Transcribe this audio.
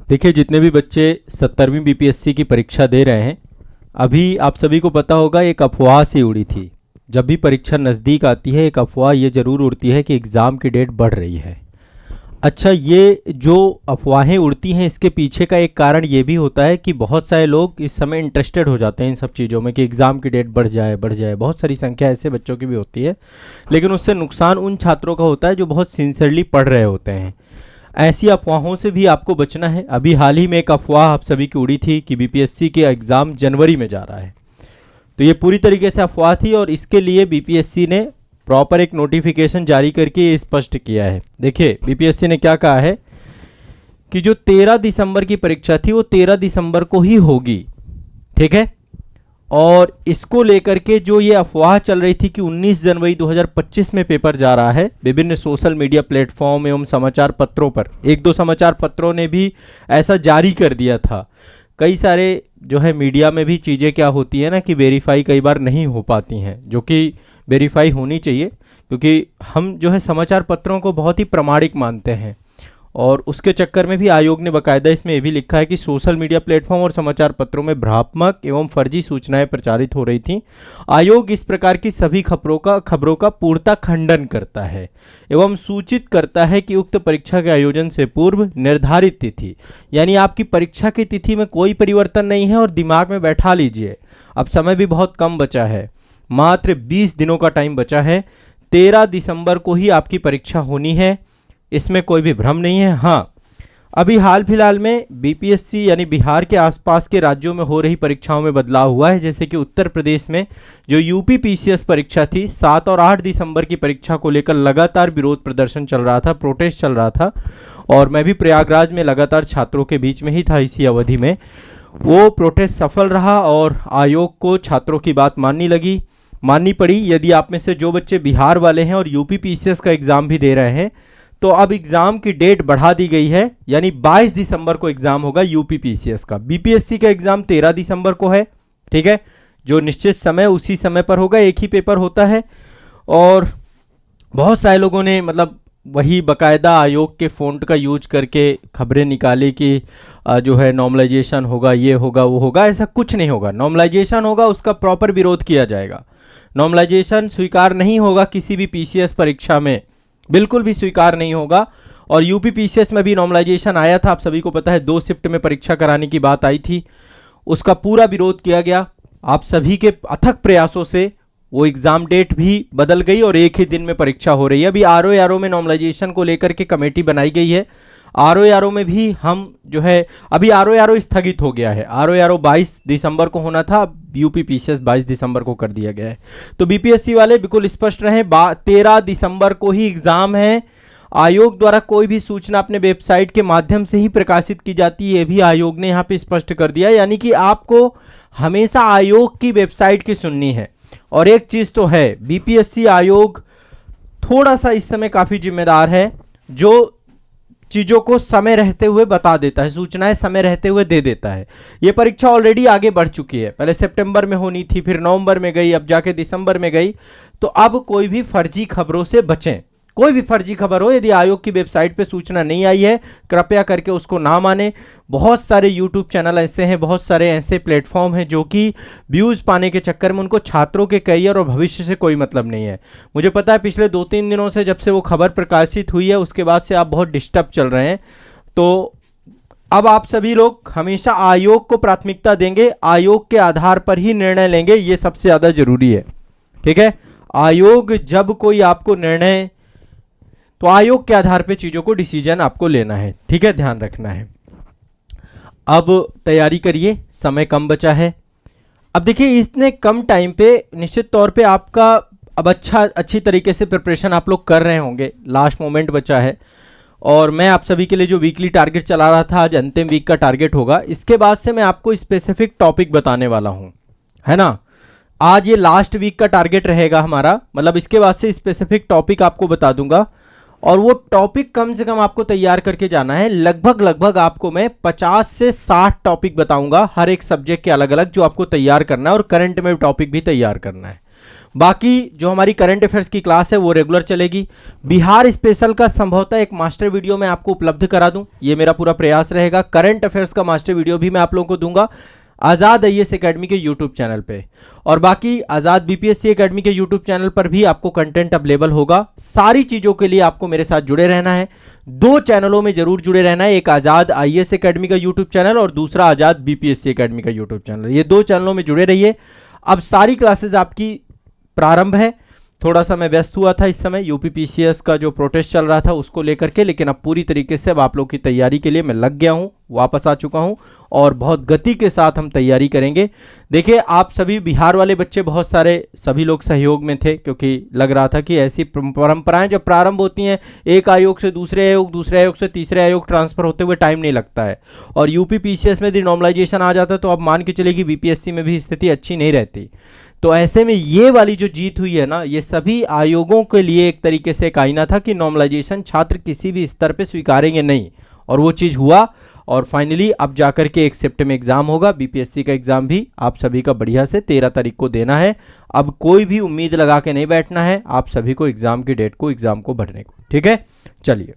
देखिए, जितने भी बच्चे 17वीं बीपीएससी की परीक्षा दे रहे हैं, अभी आप सभी को पता होगा एक अफवाह सी उड़ी थी। जब भी परीक्षा नज़दीक आती है एक अफवाह ये ज़रूर उड़ती है कि एग्ज़ाम की डेट बढ़ रही है। अच्छा, ये जो अफवाहें उड़ती हैं इसके पीछे का एक कारण ये भी होता है कि बहुत सारे लोग इस समय इंटरेस्टेड हो जाते हैं इन सब चीज़ों में कि एग्ज़ाम की डेट बढ़ जाए बढ़ जाए। बहुत सारी संख्या ऐसे बच्चों की भी होती है, लेकिन उससे नुकसान उन छात्रों का होता है जो बहुत सिंसियरली पढ़ रहे होते हैं। ऐसी अफवाहों से भी आपको बचना है। अभी हाल ही में एक अफवाह आप सभी की उड़ी थी कि बीपीएससी के एग्ज़ाम जनवरी में जा रहा है, तो ये पूरी तरीके से अफवाह थी और इसके लिए बीपीएससी ने प्रॉपर एक नोटिफिकेशन जारी करके ये स्पष्ट किया है। देखिए, बीपीएससी ने क्या कहा है कि जो 13 दिसंबर की परीक्षा थी वो 13 दिसंबर को ही होगी, ठीक है। और इसको लेकर के जो ये अफवाह चल रही थी कि 19 जनवरी 2025 में पेपर जा रहा है, विभिन्न सोशल मीडिया प्लेटफॉर्म एवं समाचार पत्रों पर, एक दो समाचार पत्रों ने भी ऐसा जारी कर दिया था। कई सारे जो है मीडिया में भी चीज़ें क्या होती है ना कि वेरीफाई कई बार नहीं हो पाती हैं, जो कि वेरीफाई होनी चाहिए, क्योंकि हम जो है समाचार पत्रों को बहुत ही प्रामाणिक मानते हैं। और उसके चक्कर में भी आयोग ने बाकायदा इसमें ये भी लिखा है कि सोशल मीडिया प्लेटफॉर्म और समाचार पत्रों में भ्रामक एवं फर्जी सूचनाएं प्रचारित हो रही थीं। आयोग इस प्रकार की सभी खबरों का पूर्णतः खंडन करता है एवं सूचित करता है कि उक्त परीक्षा के आयोजन से पूर्व निर्धारित तिथि, यानी आपकी परीक्षा की तिथि में कोई परिवर्तन नहीं है। और दिमाग में बैठा लीजिए, अब समय भी बहुत कम बचा है, मात्र 20 दिनों का टाइम बचा है। 13 दिसंबर को ही आपकी परीक्षा होनी है, इसमें कोई भी भ्रम नहीं है। हाँ, अभी हाल फिलहाल में बीपीएससी यानी बिहार के आसपास के राज्यों में हो रही परीक्षाओं में बदलाव हुआ है। जैसे कि उत्तर प्रदेश में जो यूपी पीसीएस परीक्षा थी, 7 और 8 दिसंबर की परीक्षा को लेकर लगातार विरोध प्रदर्शन चल रहा था, प्रोटेस्ट चल रहा था। और मैं भी प्रयागराज में लगातार छात्रों के बीच में ही था इसी अवधि में। वो प्रोटेस्ट सफल रहा और आयोग को छात्रों की बात माननी पड़ी। यदि आप में से जो बच्चे बिहार वाले हैं और यूपी पीसीएस का एग्ज़ाम भी दे रहे हैं, तो अब एग्जाम की डेट बढ़ा दी गई है, यानी 22 दिसंबर को एग्जाम होगा यूपी पीसीएस का। बीपीएससी का एग्जाम 13 दिसंबर को है, ठीक है। जो निश्चित समय उसी समय पर होगा, एक ही पेपर होता है। और बहुत सारे लोगों ने मतलब वही बाकायदा आयोग के फ़ॉन्ट का यूज करके खबरें निकाली कि जो है नॉर्मलाइजेशन होगा, ये होगा, वो होगा। ऐसा कुछ नहीं होगा। नॉर्मलाइजेशन होगा, उसका प्रॉपर विरोध किया जाएगा। नॉर्मलाइजेशन स्वीकार नहीं होगा किसी भी पीसीएस परीक्षा में, बिल्कुल भी स्वीकार नहीं होगा। और यूपी पीसीएस में भी नॉर्मलाइजेशन आया था, आप सभी को पता है, 2 शिफ्ट में परीक्षा कराने की बात आई थी, उसका पूरा विरोध किया गया। आप सभी के अथक प्रयासों से वो एग्जाम डेट भी बदल गई और एक ही दिन में परीक्षा हो रही है। अभी आरओ में नॉर्मलाइजेशन को लेकर के कमेटी बनाई गई है। आरओ में भी हम जो है, अभी आरओ स्थगित हो गया है। आरओ 22 दिसंबर को होना था, यूपी पीसीएस 22 दिसंबर को कर दिया गया है। तो बीपीएससी वाले बिल्कुल स्पष्ट रहें, 13 दिसंबर को ही एग्जाम है। आयोग द्वारा कोई भी सूचना अपने वेबसाइट के माध्यम से ही प्रकाशित की जाती है, ये भी आयोग ने यहाँ पे स्पष्ट कर दिया। यानी कि आपको हमेशा आयोग की वेबसाइट की सुननी है। और एक चीज तो है, बीपीएससी आयोग थोड़ा सा इस समय काफी जिम्मेदार है, जो चीजों को समय रहते हुए बता देता है, सूचनाएं समय रहते हुए दे देता है। ये परीक्षा ऑलरेडी आगे बढ़ चुकी है, पहले सितंबर में होनी थी, फिर नवंबर में गई, अब जाके दिसंबर में गई। तो अब कोई भी फर्जी खबरों से बचें। कोई भी फर्जी खबर हो, यदि आयोग की वेबसाइट पे सूचना नहीं आई है, कृपया करके उसको ना माने। बहुत सारे यूट्यूब चैनल ऐसे हैं, बहुत सारे ऐसे प्लेटफॉर्म हैं जो कि व्यूज़ पाने के चक्कर में उनको छात्रों के करियर और भविष्य से कोई मतलब नहीं है। मुझे पता है पिछले 2-3 दिनों से, जब से वो खबर प्रकाशित हुई है, उसके बाद से आप बहुत डिस्टर्ब चल रहे हैं। तो अब आप सभी लोग हमेशा आयोग को प्राथमिकता देंगे, आयोग के आधार पर ही निर्णय लेंगे, ये सबसे ज़्यादा जरूरी है, ठीक है। आयोग जब कोई आपको निर्णय, तो आयोग के आधार पे चीज़ों को डिसीजन आपको लेना है, ठीक है, ध्यान रखना है। अब तैयारी करिए, समय कम बचा है। अब देखिए, इतने कम टाइम पे निश्चित तौर पे आपका अब अच्छी तरीके से प्रिपरेशन आप लोग कर रहे होंगे। लास्ट मोमेंट बचा है और मैं आप सभी के लिए जो वीकली टारगेट चला रहा था, आज अंतिम वीक का टारगेट होगा। इसके बाद से मैं आपको स्पेसिफिक टॉपिक बताने वाला हूँ, है ना। आज ये लास्ट वीक का टारगेट रहेगा हमारा, मतलब इसके बाद से स्पेसिफिक टॉपिक आपको बता दूंगा। और वो टॉपिक कम से कम आपको तैयार करके जाना है। लगभग आपको मैं 50 से 60 टॉपिक बताऊंगा, हर एक सब्जेक्ट के अलग अलग, जो आपको तैयार करना है। और करंट में टॉपिक भी तैयार करना है। बाकी जो हमारी करंट अफेयर्स की क्लास है वो रेगुलर चलेगी। बिहार स्पेशल का संभवतः एक मास्टर वीडियो मैं आपको उपलब्ध करा दूं, ये मेरा पूरा प्रयास रहेगा। करंट अफेयर्स का मास्टर वीडियो भी मैं आप लोगों को दूंगा आज़ाद आईएएस एकेडमी के यूट्यूब चैनल पे, और बाकी आज़ाद बीपीएससी एकेडमी के यूट्यूब चैनल पर भी आपको कंटेंट अवेलेबल होगा। सारी चीज़ों के लिए आपको मेरे साथ जुड़े रहना है, 2 चैनलों में जरूर जुड़े रहना है, एक आज़ाद आईएएस एकेडमी का यूट्यूब चैनल और दूसरा आज़ाद बीपीएससी एकेडमी का यूट्यूब चैनल। ये 2 चैनलों में जुड़े रहिए। अब सारी क्लासेज आपकी प्रारंभ है। थोड़ा सा मैं व्यस्त हुआ था इस समय, यूपीपीसीएस का जो प्रोटेस्ट चल रहा था उसको लेकर के, लेकिन अब पूरी तरीके से अब आप लोग की तैयारी के लिए मैं लग गया हूं, वापस आ चुका हूं और बहुत गति के साथ हम तैयारी करेंगे। देखिए आप सभी बिहार वाले बच्चे बहुत सारे, सभी लोग सहयोग में थे, क्योंकि लग रहा था कि ऐसी परंपराएं जब प्रारंभ होती हैं, एक आयोग से दूसरे आयोग, दूसरे आयोग से तीसरे आयोग ट्रांसफर होते हुए टाइम नहीं लगता है, और यूपीपीसीएस में डिनॉर्मलाइजेशन आ जाता है तो अब मान के चलेगी बीपीएससी में भी स्थिति अच्छी नहीं रहती। तो ऐसे में ये वाली जो जीत हुई है ना, ये सभी आयोगों के लिए एक तरीके से एक आईना था कि नॉर्मलाइजेशन छात्र किसी भी स्तर पे स्वीकारेंगे नहीं, और वो चीज़ हुआ। और फाइनली अब जाकर के 1 शिफ्ट में एग्जाम होगा। बीपीएससी का एग्जाम भी आप सभी का बढ़िया से 13 तारीख को देना है। अब कोई भी उम्मीद लगा के नहीं बैठना है, आप सभी को एग्जाम की डेट को, एग्जाम को भरने को, ठीक है। चलिए।